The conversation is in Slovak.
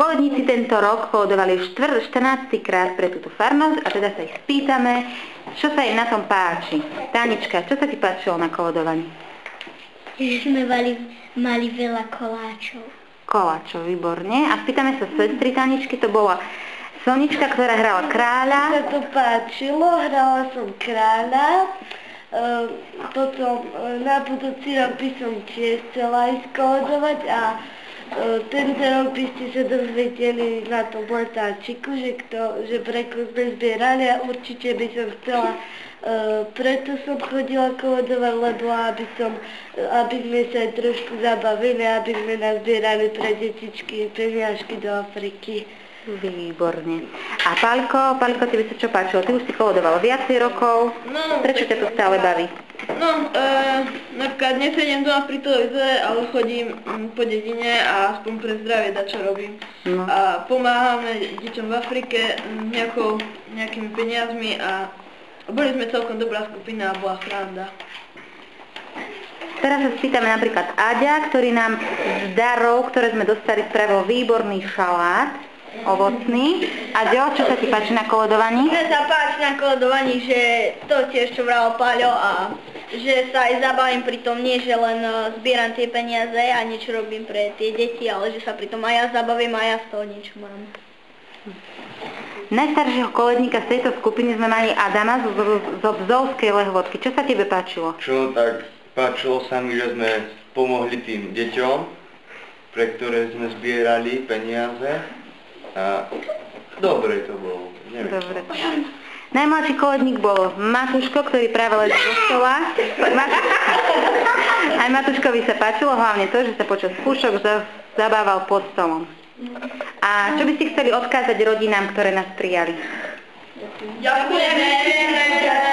Koledníci tento rok kolodovali už 14. krát pre túto farnosť a teda sa ich spýtame, čo sa im na tom páči. Tánička, čo sa ti páčilo na kolodovaní? Že sme mali veľa koláčov. Koláčov, výborne. A spýtame sa sestry Táničky, to bola Sonička, ktorá hrala kráľa. Mne sa to páčilo, hrala som kráľa. Potom na budúci rok by som tiež chcela ísť kolodovať a tento rok by ste sa dozvedeli na tom letáčiku, že pre koho sme zbierali a určite by som chcela, preto som chodila kolodovať, lebo aby sme sa aj trošku zabavili, aby sme nazbierali pre detičky peniažky do Afriky. Výborne. A Paľko, ty by sa čo páčilo? Ty už si kolodoval viacej rokov. No, prečo ťa to stále baví? No, napríklad nesediem doma pri televízore, ale chodím po dedine a aspoň pre zdravie dačo robím. No. A pomáhame deťom v Afrike nejakými peniazmi a boli sme celkom dobrá skupina a bola sranda. Teraz sa spýtame napríklad Aďa, ktorý nám z darov, ktoré sme dostali, spravil výborný šalát ovocný. Aďo, čo sa ti páči na kolodovaní? Mne sa páči na kolodovaní, že to tiež čo vral Paľo a že sa aj zabavím pri tom, nie že len zbieram tie peniaze a niečo robím pre tie deti, ale že sa pri tom aj ja zabavím a ja z toho niečo mám. Najstaršieho koledníka z tejto skupiny sme mali Adama zo Bzovskej Lehôdky. Čo sa tebe páčilo? Čo tak páčilo sa mi, že sme pomohli tým deťom, pre ktoré sme zbierali peniaze. A dobre to bolo, neviem. Dobre. Najmladší koledník bol Matúško, ktorý práve leží zo stola. Aj Matúškovi sa páčilo hlavne to, že sa počas skúšok zabával pod stolom. A čo by ste chceli odkázať rodinám, ktoré nás prijali? Ďakujeme!